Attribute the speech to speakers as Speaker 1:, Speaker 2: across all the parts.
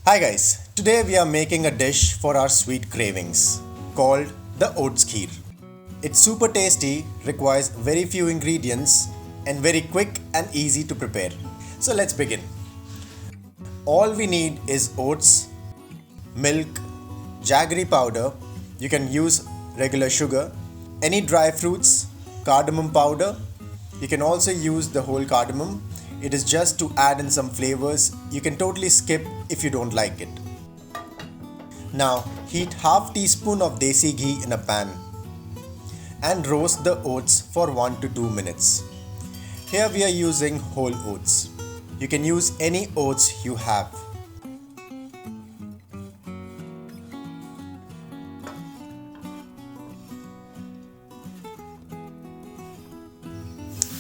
Speaker 1: Hi guys, today we are making a dish for our sweet cravings called the Oats Kheer. It's super tasty, requires very few ingredients and very quick and easy to prepare. So let's begin. All we need is oats, milk, jaggery powder, you can use regular sugar, any dry fruits, cardamom powder, you can also use the whole cardamom. It is just to add in some flavors. You can totally skip if you don't like it. Now heat half teaspoon of desi ghee in a pan and roast the oats for 1 to 2 minutes. Here we are using whole oats. You can use any oats you have.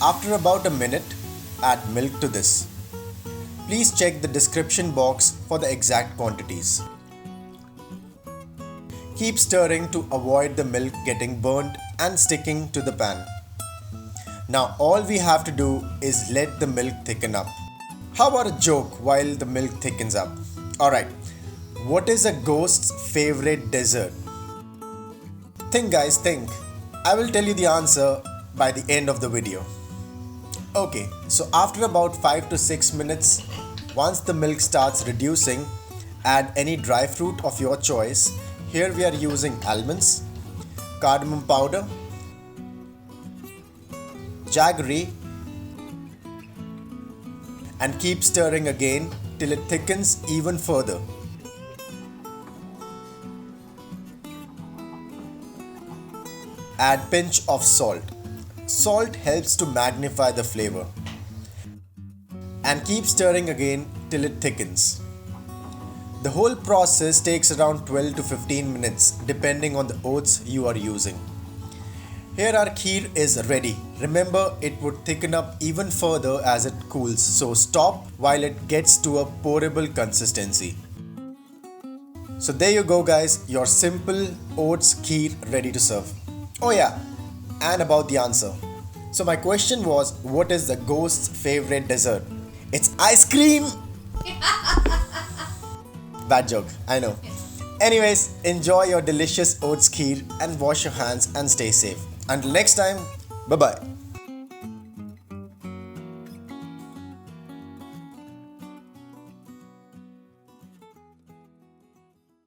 Speaker 1: After about a minute, add milk to this. Please check the description box for the exact quantities. Keep stirring to avoid the milk getting burnt and sticking to the pan. Now all we have to do is let the milk thicken up. How about a joke while the milk thickens up? Alright, what is a ghost's favorite dessert? Think guys, think. I will tell you the answer by the end of the video. Okay, so after about 5 to 6 minutes, once the milk starts reducing, add any dry fruit of your choice. Here we are using almonds, cardamom powder, jaggery, and keep stirring again till it thickens even further. Add pinch of salt. Salt helps to magnify the flavor. And keep stirring again till it thickens. The whole process takes around 12 to 15 minutes depending on the oats you are using. Here our kheer is ready. Remember, it would thicken up even further as it cools, so stop while it gets to a pourable consistency. So there you go guys, your simple oats kheer ready to serve. Oh yeah, and about the answer. So my question was, what is the ghost's favorite dessert? It's ice cream! Bad joke, I know. Anyways, enjoy your delicious oats kheer and wash your hands and stay safe. Until next time, bye bye.